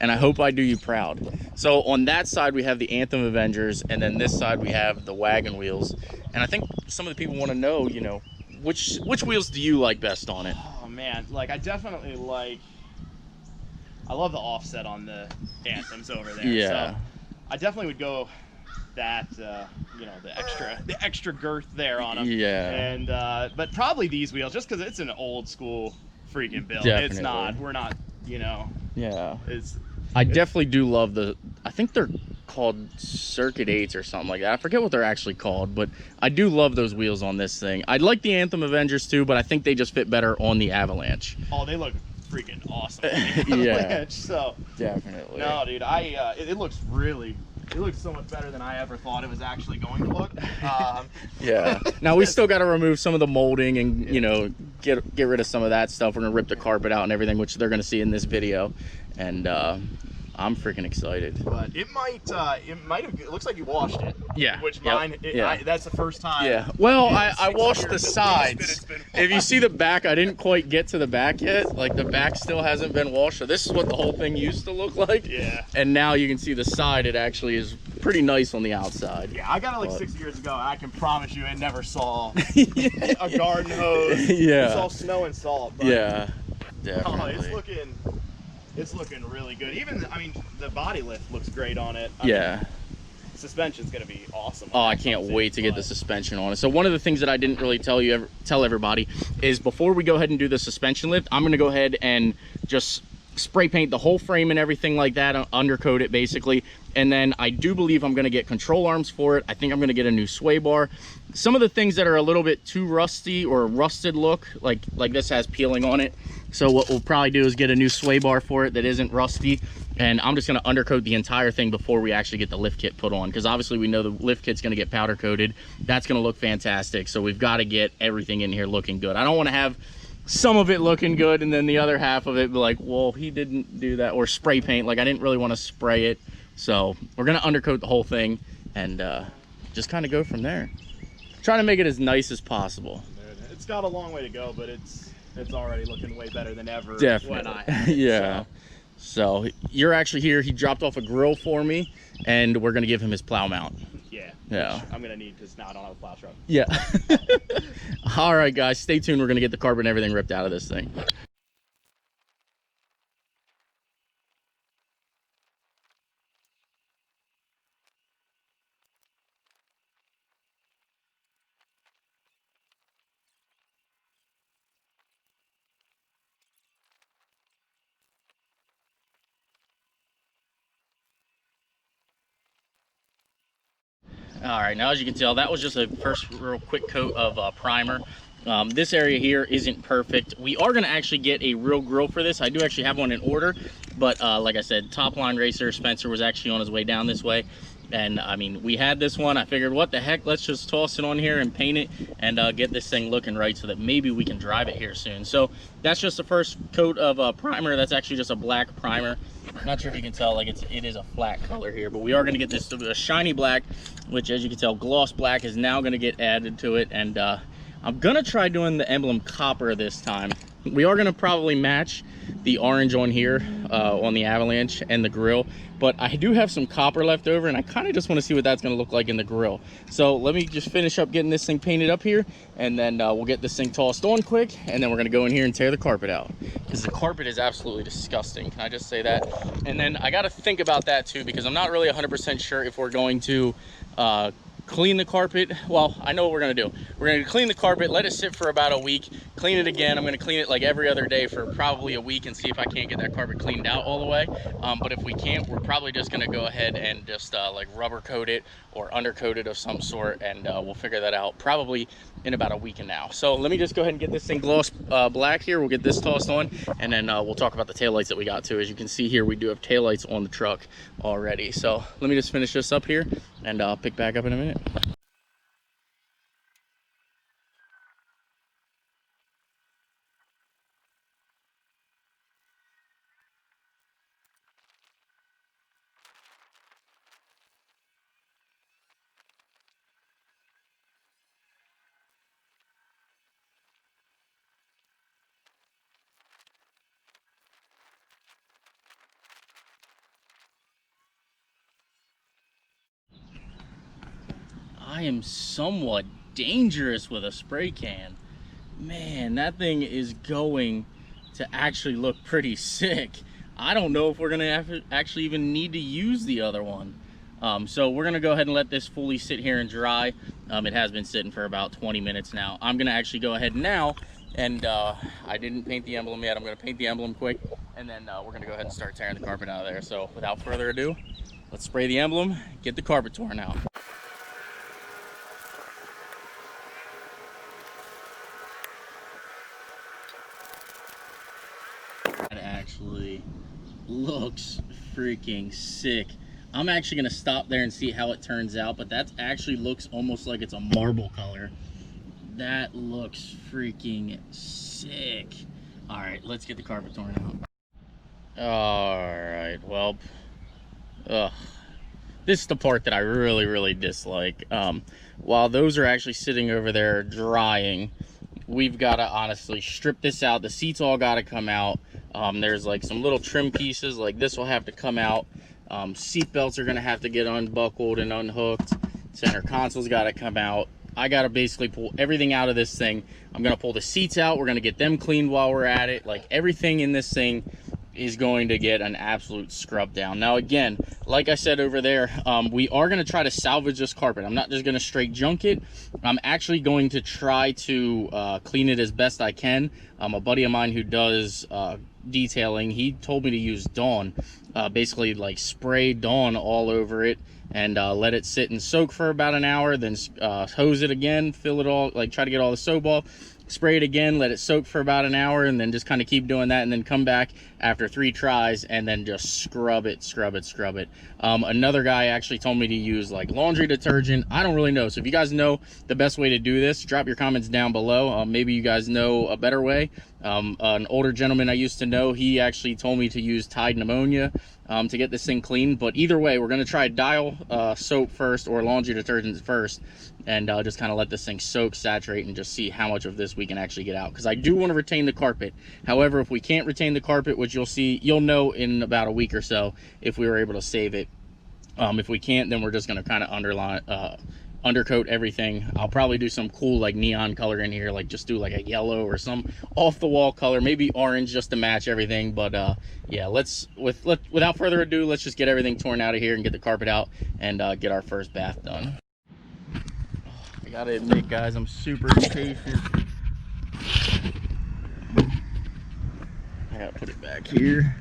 and I hope I do you proud. So on that side we have the Anthem Avengers, and then this side we have the wagon wheels. And I think some of the people want to know, you know, which wheels do you like best on it? Oh man, like I definitely I love the offset on the Anthems over there. Yeah. So I definitely would go that you know, the extra girth there on them. Yeah. And but probably these wheels, just because it's an old school freaking build. Definitely. It's not. We're not. You know. Yeah. It's. I definitely do love the. I think they're called Circuit 8s or something like that. I forget what they're actually called, but I do love those wheels on this thing. I like the Anthem Avengers too, but I think they just fit better on the Avalanche. Oh, they look freaking awesome on the Yeah. Avalanche. So Definitely. no, dude, it looks really. It looks so much better than I ever thought it was actually going to look. Yeah. Now we still got to remove some of the molding and you know get rid of some of that stuff. We're gonna rip the carpet out and everything, which they're gonna see in this video, and I'm freaking excited. But it might have. It looks like you washed it. Yeah. Which Yep. mine. Yeah. That's the first time. Yeah. Well, in I 6 washed years the at least sides. that it's been If you washed. see the back, I didn't quite get to the back yet. Like the back still hasn't been washed. So this is what the whole thing used to look like. Yeah. And now you can see the side. It actually is pretty nice on the outside. Yeah, I got it like 6 years ago, and I can promise you, it never saw Yeah. a garden hose. Yeah. It saw snow and salt. But Yeah. oh, Definitely. it's looking really good. Even, I mean, the body lift looks great on it. I mean, Yeah. suspension's gonna be awesome. Oh, I can't wait to get the suspension on it. So one of the things that I didn't really tell everybody is before we go ahead and do the suspension lift, I'm gonna go ahead and just spray paint the whole frame and everything like that, undercoat it basically. And then I do believe I'm gonna get control arms for it. I think I'm gonna get a new sway bar. Some of the things that are a little bit too rusty or rusted look, like this has peeling on it. So what we'll probably do is get a new sway bar for it that isn't rusty. And I'm just gonna undercoat the entire thing before we actually get the lift kit put on, because obviously we know the lift kit's gonna get powder coated. That's gonna look fantastic. So we've gotta get everything in here looking good. I don't wanna have some of it looking good and then the other half of it be like, well, he didn't do that. Or spray paint, like I didn't really wanna spray it. So we're gonna undercoat the whole thing and just kind of go from there. Trying to make it as nice as possible. It's got a long way to go, but it's already looking way better than ever. Definitely. When I had it, Yeah. So you're actually here. He dropped off a grill for me, and we're gonna give him his plow mount. Yeah. Yeah. I'm gonna need, because now I don't have a plow truck. Yeah. All right, guys, stay tuned. We're gonna get the carpet and everything ripped out of this thing. All right, now as you can tell, that was just a first real quick coat of primer. This area here isn't perfect. We are gonna actually get a real grill for this. I do actually have one in order, but like I said, Top Line Racer Spencer was actually on his way down this way. And I mean, we had this one. I figured, what the heck, let's just toss it on here and paint it and get this thing looking right so that maybe we can drive it here soon. So that's just the first coat of primer. That's actually just a black primer. Not sure if you can tell, like it is a flat color here, but we are gonna get this to a shiny black, which as you can tell, gloss black is now gonna get added to it. And I'm gonna try doing the emblem copper this time. We are gonna probably match the orange on here on the Avalanche and the grill, but I do have some copper left over and I kind of just want to see what that's going to look like in the grill. So let me just finish up getting this thing painted up here, and then we'll get this thing tossed on quick, and then we're going to go in here and tear the carpet out, because the carpet is absolutely disgusting. Can I just say that? And then I got to think about that too, because I'm not really 100% sure if we're going to clean the carpet. Well, I know what we're gonna do. We're gonna clean the carpet, let it sit for about a week, clean it again. I'm gonna clean it like every other day for probably a week and see if I can't get that carpet cleaned out all the way. But if we can't, we're probably just gonna go ahead and just like rubber coat it or undercoat it of some sort, and we'll figure that out probably in about a week and now. So let me just go ahead and get this thing gloss black here. We'll get this tossed on, and then we'll talk about the taillights that we got too. As you can see here, we do have taillights on the truck already. So let me just finish this up here, and I'll pick back up in a minute. I am somewhat dangerous with a spray can. Man, that thing is going to actually look pretty sick. I don't know if we're gonna have to actually even need to use the other one. So we're gonna go ahead and let this fully sit here and dry. It has been sitting for about 20 minutes now. I'm gonna actually go ahead now, and I didn't paint the emblem yet. I'm gonna paint the emblem quick, and then we're gonna go ahead and start tearing the carpet out of there. So without further ado, let's spray the emblem, get the carpet torn out. That actually looks freaking sick. I'm actually gonna stop there and see how it turns out, but that actually looks almost like it's a marble color. That looks freaking sick. All right, let's get the carpet torn out. All right, well, this is the part that I really dislike. While those are actually sitting over there drying, we've got to honestly strip this out. The seats all got to come out. There's like some little trim pieces, like this will have to come out. Seat belts are gonna have to get unbuckled and unhooked. Center console's got to come out. I got to basically pull everything out of this thing. I'm gonna pull the seats out. We're gonna get them cleaned while we're at it. Like, everything in this thing is going to get an absolute scrub down. Now again, like I said over there, we are going to try to salvage this carpet. I'm not just going to straight junk it. I'm actually going to try to clean it as best I can. A buddy of mine who does detailing, he told me to use Dawn, basically like spray Dawn all over it and let it sit and soak for about an hour, then hose it again, fill it all, like try to get all the soap off, spray it again, let it soak for about an hour, and then just kind of keep doing that, and then come back after 3 tries and then just scrub it. Another guy actually told me to use like laundry detergent. I don't really know, so if you guys know the best way to do this, drop your comments down below. Maybe you guys know a better way. An older gentleman I used to know, he actually told me to use Tide Pneumonia to get this thing clean. But either way, we're going to try Dial soap first, or laundry detergent first, and just kind of let this thing soak, saturate, and just see how much of this we can actually get out, because I do want to retain the carpet. However, if we can't retain the carpet, which you'll know in about a week or so if we were able to save it. If we can't, then we're just going to kind of undercoat everything. I'll probably do some cool like neon color in here, like just do like a yellow or some off the wall color, maybe orange, just to match everything. But yeah, without further ado, let's just get everything torn out of here and get the carpet out and get our first bath done. I gotta admit, guys, I'm super impatient. I gotta put it back here.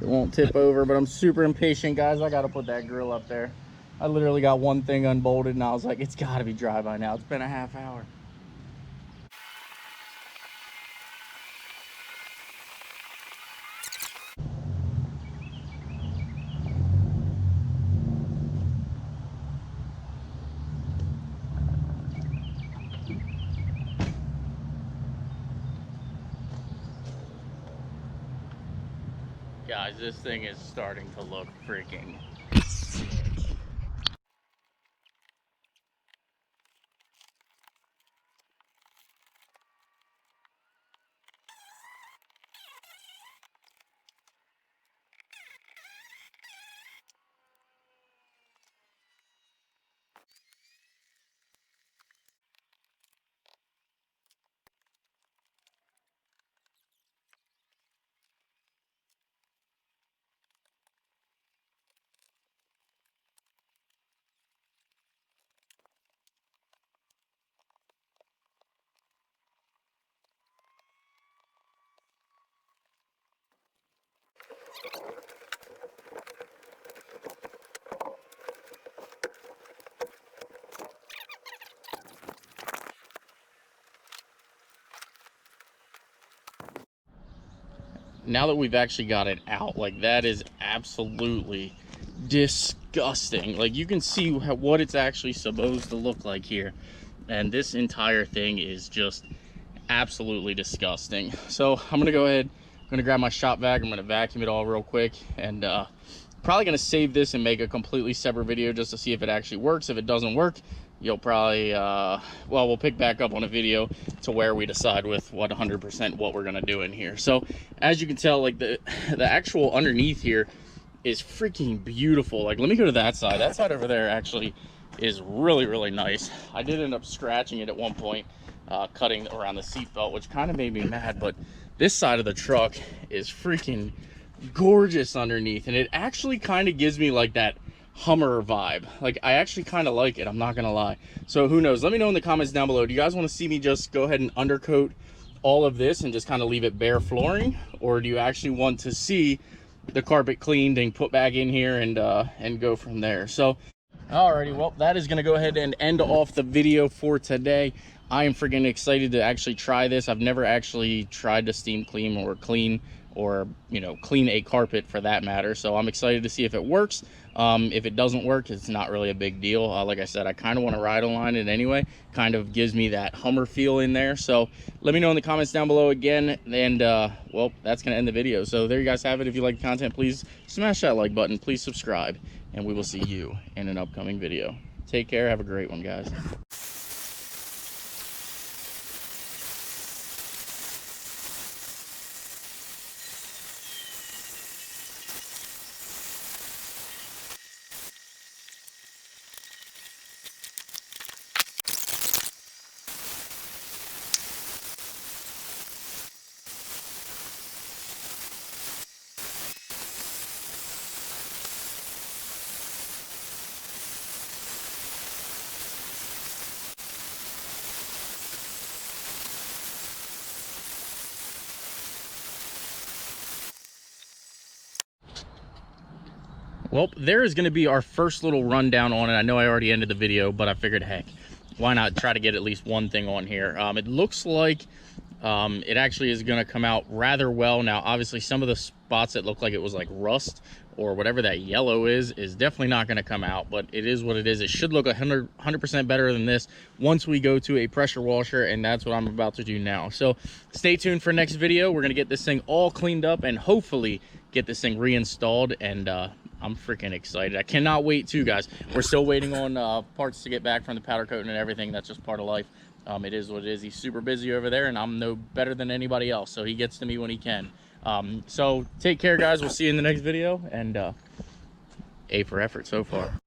It won't tip over, but I'm super impatient, guys. I gotta put that grill up there. I literally got one thing unbolted, and I was like, it's gotta be dry by now. It's been a half hour. Guys, this thing is starting to look freaking sick. Now that we've actually got it out, like, that is absolutely disgusting. Like, you can see what it's actually supposed to look like here, and this entire thing is just absolutely disgusting. So I'm gonna go ahead, I'm gonna grab my shop vac, I'm gonna vacuum it all real quick, and probably gonna save this and make a completely separate video just to see if it actually works. If it doesn't work, you'll probably well, we'll pick back up on a video to where we decide with 100% what we're gonna do in here. So as you can tell, like, the actual underneath here is freaking beautiful. Like, let me go to that side over there actually is really, really nice. I did end up scratching it at one point, cutting around the seat belt, which kind of made me mad, but this side of the truck is freaking gorgeous underneath, and it actually kind of gives me like that Hummer vibe. Like, I actually kind of like it, I'm not gonna lie. So who knows, let me know in the comments down below. Do you guys want to see me just go ahead and undercoat all of this and just kind of leave it bare flooring, or do you actually want to see the carpet cleaned and put back in here and go from there? So alrighty, well, that is gonna go ahead and end off the video for today. I am freaking excited to actually try this. I've never actually tried to steam clean or you know, clean a carpet for that matter, so I'm excited to see if it works. If it doesn't work, it's not really a big deal. Like I said, I kind of want to ride line it anyway. Kind of gives me that Hummer feel in there. So let me know in the comments down below again, and well, that's gonna end the video. So there you guys have it. If you like the content, please smash that like button, please subscribe, and we will see you in an upcoming video. Take care, have a great one, guys. Well, there is going to be our first little rundown on it. I know I already ended the video, but I figured, heck, why not try to get at least one thing on here. It looks like it actually is going to come out rather well. Now, obviously, some of the spots that look like it was like rust or whatever that yellow is definitely not going to come out, but it is what it is. It should look 100% better than this once we go to a pressure washer, and that's what I'm about to do now. So stay tuned for next video. We're going to get this thing all cleaned up and hopefully get this thing reinstalled, and I'm freaking excited. I cannot wait too, guys. We're still waiting on parts to get back from the powder coating and everything. That's just part of life. It is what it is. He's super busy over there, and I'm no better than anybody else, so he gets to me when he can. So take care, guys. We'll see you in the next video, and A for effort so far.